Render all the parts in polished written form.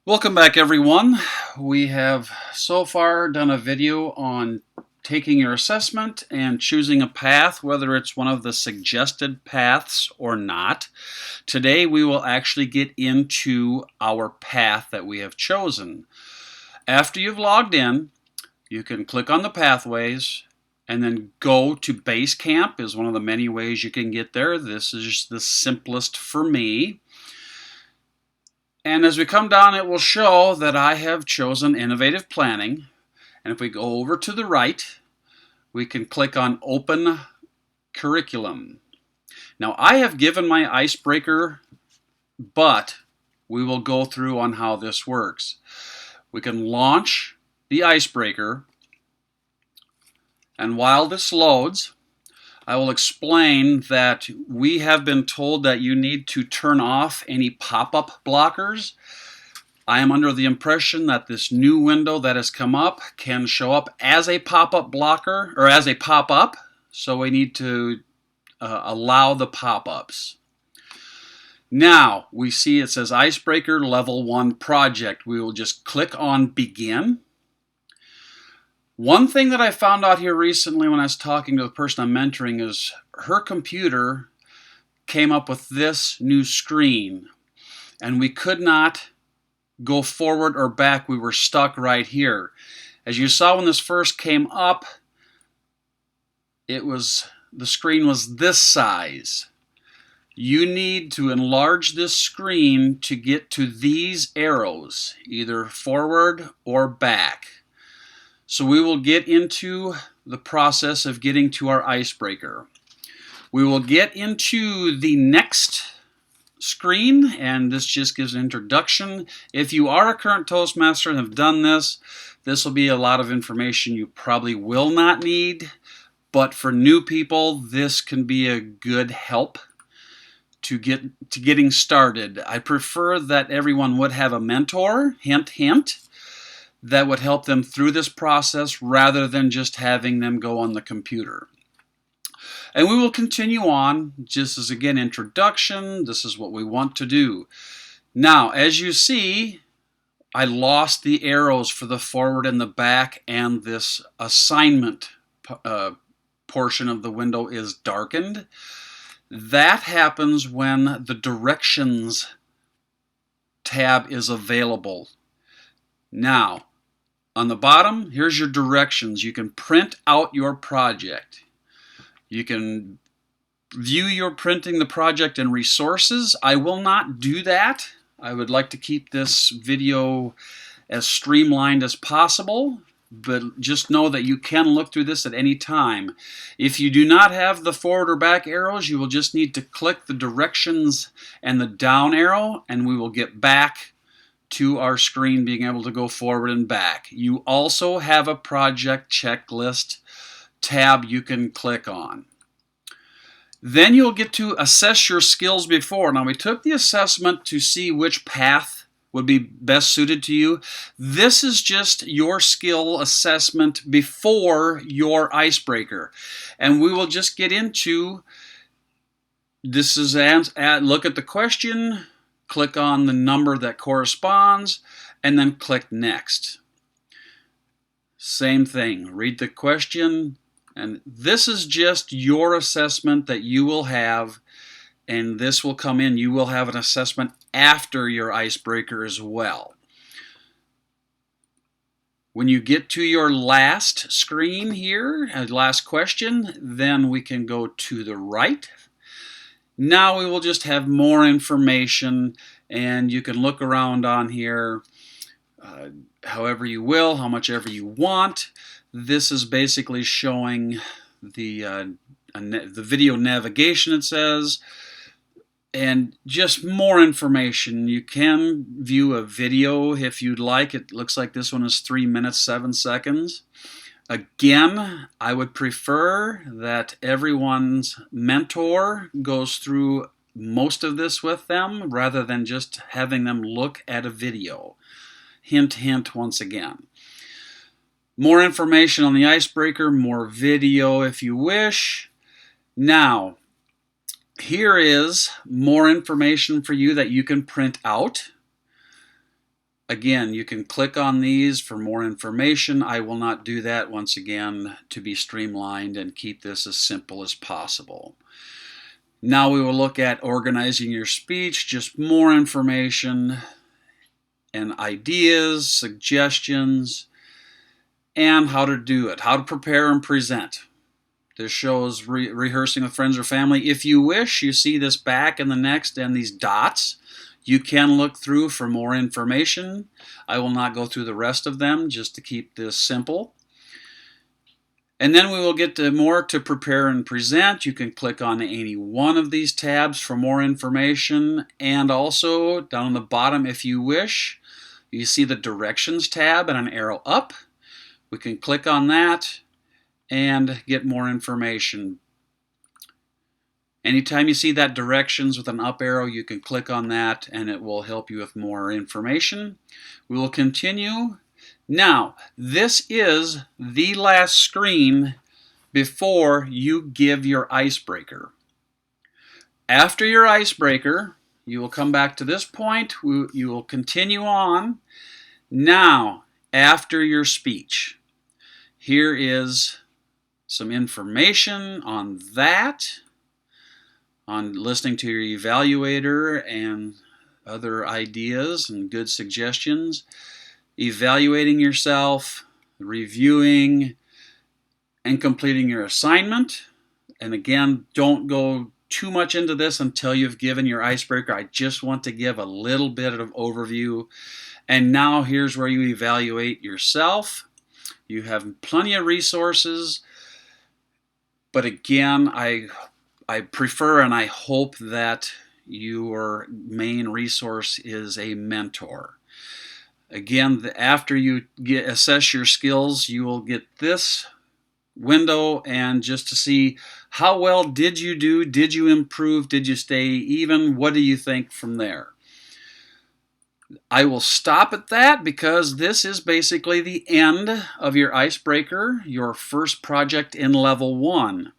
Welcome back, everyone. We have so far done a video on taking your assessment and choosing a path, whether it's one of the suggested paths or not. Today we will actually get into our path that we have chosen. After you've logged in, you can click on the pathways and then go to Basecamp is one of the many ways you can get there. This is the simplest for me. And as we come down, it will show that I have chosen Innovative Planning. And if we go over to the right, we can click on Open Curriculum. Now, I have given my icebreaker, but we will go through on how this works. We can launch the icebreaker, and while this loads, I will explain that we have been told that you need to turn off any pop-up blockers. I am under the impression that this new window that has come up can show up as a pop-up blocker or as a pop-up, so we need to allow the pop-ups. Now we see it says Icebreaker Level 1 Project. We will just click on Begin. One thing that I found out here recently when I was talking to the person I'm mentoring is her computer came up with this new screen, and we could not go forward or back. We were stuck right here. As you saw when this first came up, the screen was this size. You need to enlarge this screen to get to these arrows, either forward or back. So we will get into the process of getting to our icebreaker. We will get into the next screen, and this just gives an introduction. If you are a current Toastmaster and have done this, this will be a lot of information you probably will not need, but for new people, this can be a good help to getting started. I prefer that everyone would have a mentor, hint, hint, that would help them through this process rather than just having them go on the computer. And we will continue on, just as again introduction. This is what we want to do. Now, as you see, I lost the arrows for the forward and the back, and this assignment portion of the window is darkened. That happens when the Directions tab is available. Now, on the bottom, here's your directions. You can print out your project. You can view your printing the project in resources. I will not do that. I would like to keep this video as streamlined as possible, but just know that you can look through this at any time. If you do not have the forward or back arrows, you will just need to click the directions and the down arrow, and we will get back to our screen being able to go forward and back. You also have a project checklist tab you can click on. Then you'll get to assess your skills before. Now, we took the assessment to see which path would be best suited to you. This is just your skill assessment before your icebreaker. And we will just get into this is look at the question, click on the number that corresponds, and then click Next. Same thing, read the question, and this is just your assessment that you will have, and this will come in. You will have an assessment after your icebreaker as well. When you get to your last screen here, last question, then we can go to the right. Now we will just have more information, and you can look around on here however you will, how much ever you want. This is basically showing the video navigation, it says, and just more information. You can view a video if you'd like. It looks like this one is 3 minutes 7 seconds. Again, I would prefer that everyone's mentor goes through most of this with them rather than just having them look at a video. Hint, hint, once again. More information on the icebreaker, more video if you wish. Now, here is more information for you that you can print out. Again, you can click on these for more information. I will not do that, once again, to be streamlined and keep this as simple as possible. Now we will look at organizing your speech, just more information and ideas, suggestions, and how to do it, how to prepare and present. This shows rehearsing with friends or family. If you wish, you see this back in the next and these dots. You can look through for more information. I will not go through the rest of them just to keep this simple. And then we will get to more to prepare and present. You can click on any one of these tabs for more information. And also down on the bottom, if you wish, you see the directions tab and an arrow up. We can click on that and get more information. Anytime you see that directions with an up arrow, you can click on that and it will help you with more information. We will continue. Now, this is the last screen before you give your icebreaker. After your icebreaker, you will come back to this point. You will continue on. Now, after your speech, here is some information on that, on listening to your evaluator and other ideas and good suggestions, evaluating yourself, reviewing, and completing your assignment. And again, don't go too much into this until you've given your icebreaker. I just want to give a little bit of overview. And now here's where you evaluate yourself. You have plenty of resources, but again, I prefer and I hope that your main resource is a mentor. Again, after you assess your skills, you will get this window, and just to see how well did you do, did you improve, did you stay even, what do you think from there? I will stop at that because this is basically the end of your icebreaker, your first project in level 1.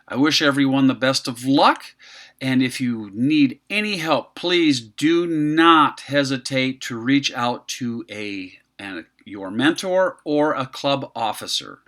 I wish everyone the best of luck, and if you need any help, please do not hesitate to reach out to your mentor or a club officer.